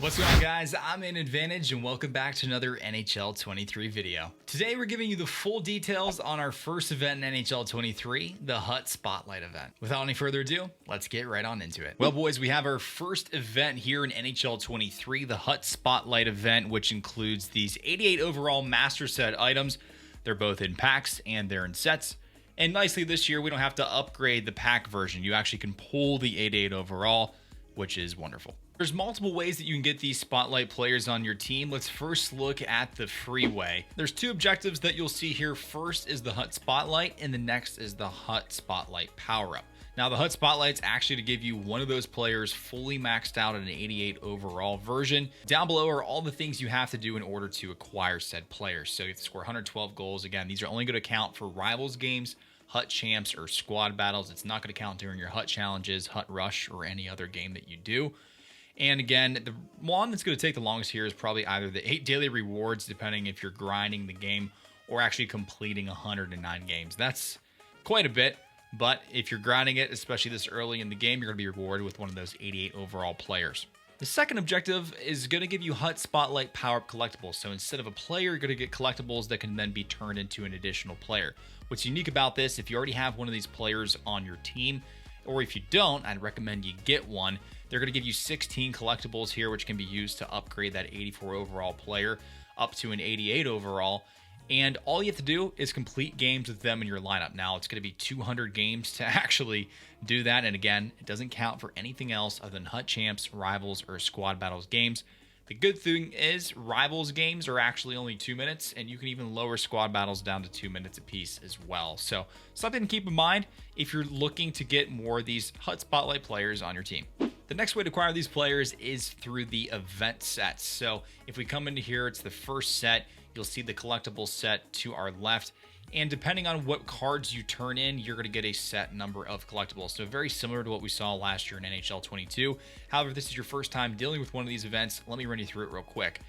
What's going on, guys? I'm in Advantage and welcome back to another NHL 23 video. Today we're giving you the full details on our first event in NHL 23, the Hut Spotlight event. Without any further ado, let's get right on into it. Well, boys, we have our first event here in NHL 23, the Hut Spotlight event, which includes these 88 overall master set items. They're both in packs and they're in sets. And nicely this year, we don't have to upgrade the pack version. You actually can pull the 88 overall, which is wonderful. There's multiple ways that you can get these Spotlight players on your team. Let's first look at the free way. There's two objectives that you'll see here. First is the Hut Spotlight, and the next is the Hut Spotlight power-up. Now, the Hut Spotlight's actually to give you one of those players fully maxed out at an 88 overall version. Down below are all the things you have to do in order to acquire said players. So you have to score 112 goals. Again, these are only going to count for Rivals games, Hut Champs, or Squad Battles. It's not going to count during your Hut Challenges, Hut Rush, or any other game that you do. And again, the one that's going to take the longest here is probably either the 8 daily rewards, depending if you're grinding the game, or actually completing 109 games. That's quite a bit, but if you're grinding it, especially this early in the game, you're going to be rewarded with one of those 88 overall players. The second objective is going to give you Hut Spotlight power-up collectibles. So instead of a player, you're going to get collectibles that can then be turned into an additional player. What's unique about this, if you already have one of these players on your team, or if you don't, I'd recommend you get one. They're going to give you 16 collectibles here, which can be used to upgrade that 84 overall player up to an 88 overall. And all you have to do is complete games with them in your lineup. Now, it's going to be 200 games to actually do that. And again, it doesn't count for anything else other than Hut Champs, Rivals, or Squad Battles games. The good thing is Rivals games are actually only 2 minutes, and you can even lower Squad Battles down to 2 minutes apiece as well. So something to keep in mind if you're looking to get more of these Hut Spotlight players on your team. The next way to acquire these players is through the event sets. So if we come into here, it's the first set. You'll see the collectible set to our left. And depending on what cards you turn in, you're going to get a set number of collectibles. So very similar to what we saw last year in NHL 22. However, if this is your first time dealing with one of these events, let me run you through it real quick.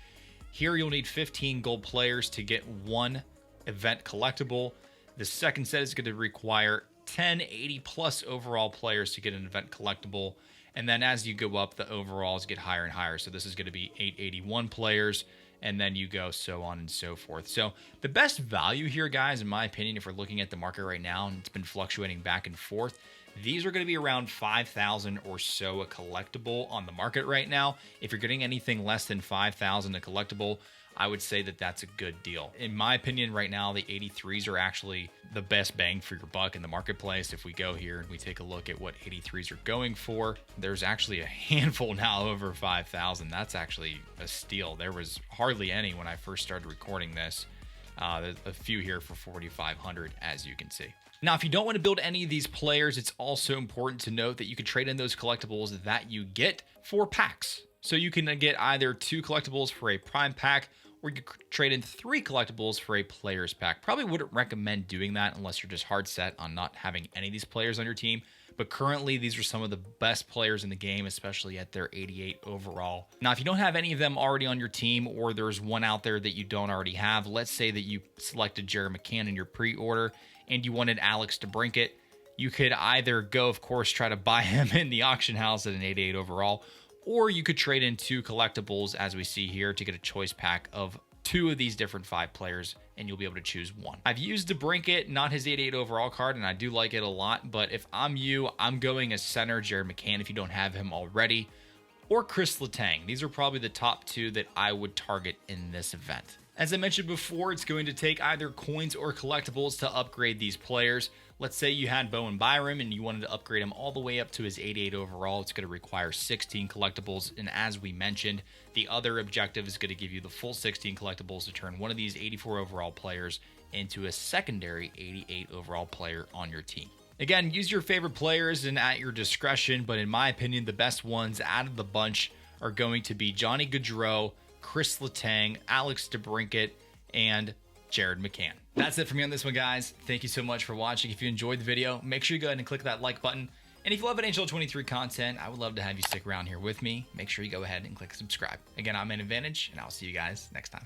Here, you'll need 15 gold players to get one event collectible. The second set is going to require 10 80+ overall players to get an event collectible. And then as you go up, the overalls get higher and higher. So this is going to be 881 players. And then you go so on and so forth. So the best value here, guys, in my opinion, if we're looking at the market right now, and it's been fluctuating back and forth, these are going to be around 5,000 or so a collectible on the market right now. If you're getting anything less than 5,000 a collectible, I would say that that's a good deal. In my opinion, right now, the 83s are actually the best bang for your buck in the marketplace. If we go here and we take a look at what 83s are going for, there's actually a handful now over 5,000. That's actually a steal. There was hardly any when I first started recording this. There's a few here for 4,500, as you can see. Now, if you don't want to build any of these players, it's also important to note that you can trade in those collectibles that you get for packs. So you can get either 2 collectibles for a prime pack, or you could trade in 3 collectibles for a player's pack. Probably wouldn't recommend doing that unless you're just hard set on not having any of these players on your team. But currently, these are some of the best players in the game, especially at their 88 overall. Now, if you don't have any of them already on your team, or there's one out there that you don't already have, let's say that you selected Jared McCann in your pre-order and you wanted Alex DeBrincat, you could either go, of course, try to buy him in the auction house at an 88 overall, or you could trade in 2 collectibles, as we see here, to get a choice pack of 2 of these different 5 players, and you'll be able to choose one. I've used DeBrincat, not his 88 overall card, and I do like it a lot, but if I'm you, I'm going as center Jared McCann if you don't have him already, or Chris Letang. These are probably the top 2 that I would target in this event. As I mentioned before, it's going to take either coins or collectibles to upgrade these players. Let's say you had Bowen Byram and you wanted to upgrade him all the way up to his 88 overall. It's going to require 16 collectibles. And as we mentioned, the other objective is going to give you the full 16 collectibles to turn one of these 84 overall players into a secondary 88 overall player on your team. Again, use your favorite players and at your discretion, but in my opinion, the best ones out of the bunch are going to be Johnny Gaudreau, Chris Letang, Alex DeBrincat, and Jared McCann. That's it for me on this one, guys. Thank you so much for watching. If you enjoyed the video, make sure you go ahead and click that like button. And if you love NHL 23 content, I would love to have you stick around here with me. Make sure you go ahead and click subscribe. Again, I'm in Advantage, and I'll see you guys next time.